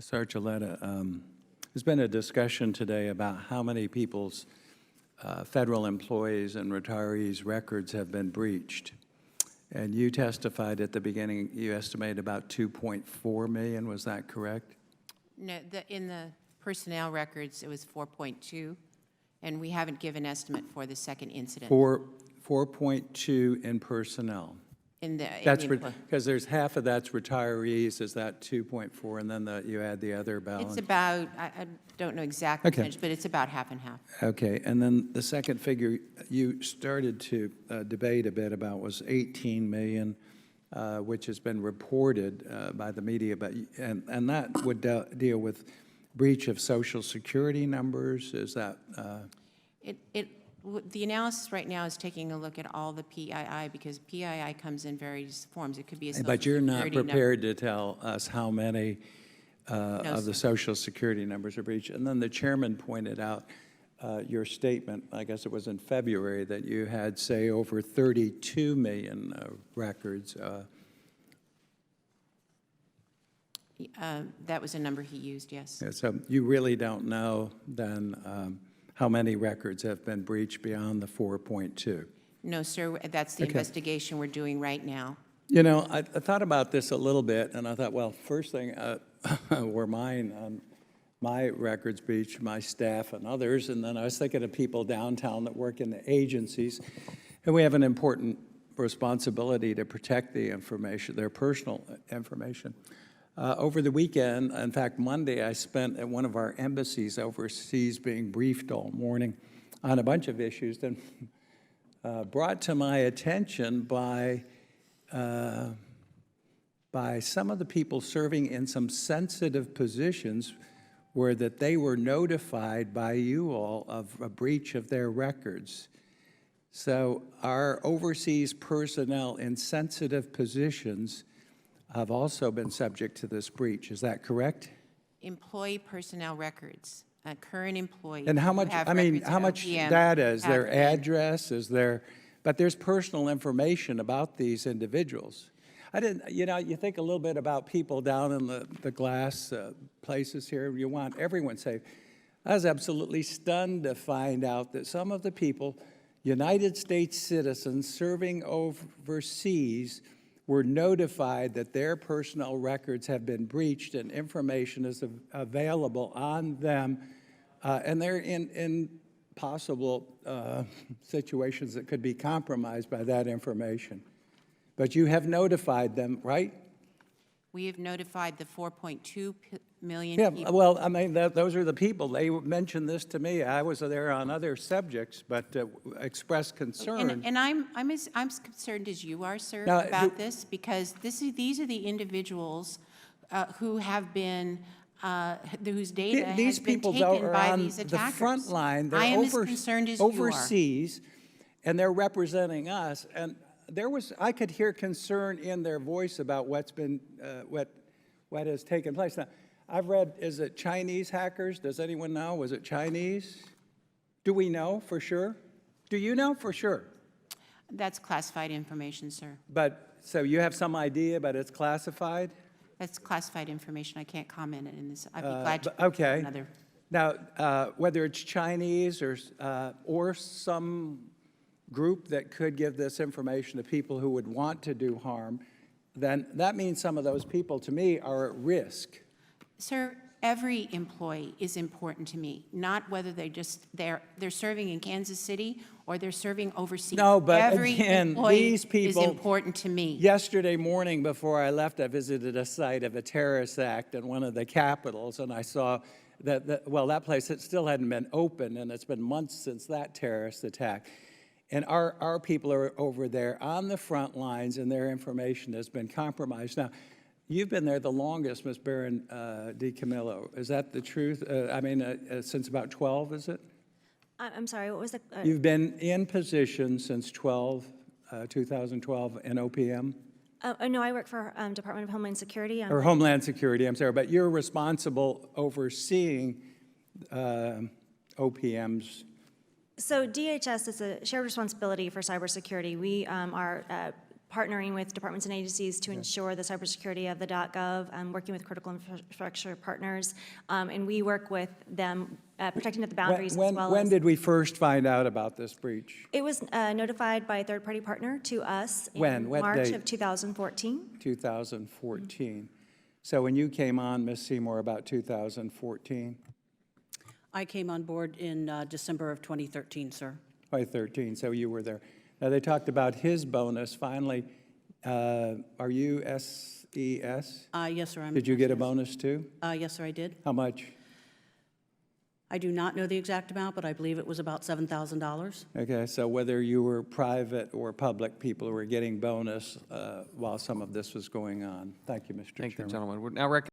Ms. Archuleta, there's been a discussion today about how many people's federal employees and retirees' records have been breached. And you testified at the beginning, you estimate about 2.4 million, was that correct? No, in the personnel records, it was 4.2, and we haven't given estimate for the second incident. 4.2 in personnel. That's because there's half of that's retirees. Is that 2.4, and then you add the other balance? It's about, I don't know exact percentage, but it's about half and half. Okay, and then the second figure you started to debate a bit about was 18 million, which has been reported by the media, but and that would deal with breach of Social Security numbers. Is that? The analysis right now is taking a look at all the PII, because PII comes in various forms. It could be a Social But you're not Security prepared to tell us how many of the Social Security numbers are breached. And then the chairman pointed out your statement, I guess it was in February, that you had, say, over 32 million records. That was a number he used, yes. Yeah, so you really don't know then how many records have been breached beyond the 4.2? No, sir, that's the investigation we're doing right now. You know, I thought about this a little bit, and I thought, well, first thing were mine, my records breached, my staff and others, and then I was thinking of people downtown that work in the agencies, and we have an important responsibility to protect the information, their personal information. Over the weekend, in fact, Monday, I spent at one of our embassies overseas being briefed all morning on a bunch of issues, and brought to my attention by some of the people serving in some sensitive positions were that they were notified by you all of a breach of their records. So our overseas personnel in sensitive positions have also been subject to this breach. Is that correct? Employee personnel records, current employees. And how much, I mean, how much data? Is their address? Is there, but there's personal information about these individuals. I didn't, you know, you think a little bit about people down in the glass places here. You want everyone safe. I was absolutely stunned to find out that some of the people, United States citizens serving overseas, were notified that their personnel records have been breached and information is available on them, and they're in possible situations that could be compromised by that information. But you have notified them, right? We have notified the 4.2 million people. Yeah, well, I mean, those are the people. They mentioned this to me. I was there on other subjects, but expressed concern. And I'm as concerned as you are, sir, about this, because these are the individuals who have been, whose data has been taken by these attackers. The front line. They're I am as concerned as you are. Overseas, and they're representing us. And I could hear concern in their voice about what's been, what has taken place. Now, I've read, is it Chinese hackers? Does anyone know? Was it Chinese? Do we know for sure? Do you know for sure? That's classified information, sir. But, so you have some idea, but it's classified? That's classified information. I can't comment in this. I'd be glad to. Okay. Another. Now, whether it's Chinese or some group that could give this information to people who would want to do harm, then that means some of those people, to me, are at risk. Sir, every employee is important to me, not whether they're serving in Kansas City or they're serving overseas. No, but every again, employee these people, is important to me. Yesterday morning before I left, I visited a site of a terrorist act in one of the capitals, and I saw that that place still hadn't been open, and it's been months since that terrorist attack. And our people are over there on the front lines, and their information has been compromised. Now, you've been there the longest, Ms. Barron DiCamillo. Is that the truth? I mean, since about 12, is it? I'm sorry, what was the? You've been in position since 2012 in OPM? No, I work for Department of Homeland Security. Or Homeland Security, I'm sorry. But you're responsible overseeing OPM's. So DHS is a shared responsibility for cybersecurity. We are partnering with departments and agencies to ensure the cybersecurity of the .gov, working with critical infrastructure partners, and we work with them protecting at the boundaries as well as. When did we first find out about this breach? It was notified by a third-party partner to us When? in What March date? of 2014. 2014. So when you came on, Ms. Seymour, about 2014? I came on board in December of 2013, sir. 2013, so you were there. Now, they talked about his bonus. Finally, are you SES? Yes, sir. I'm Did you get a bonus too? Yes, sir, I did. How much? I do not know the exact amount, but I believe it was about $7,000. Okay, so whether you were private or public, people were getting bonus while some of this was going on. Thank you, Mr. Chairman. Thank you, gentlemen. We're now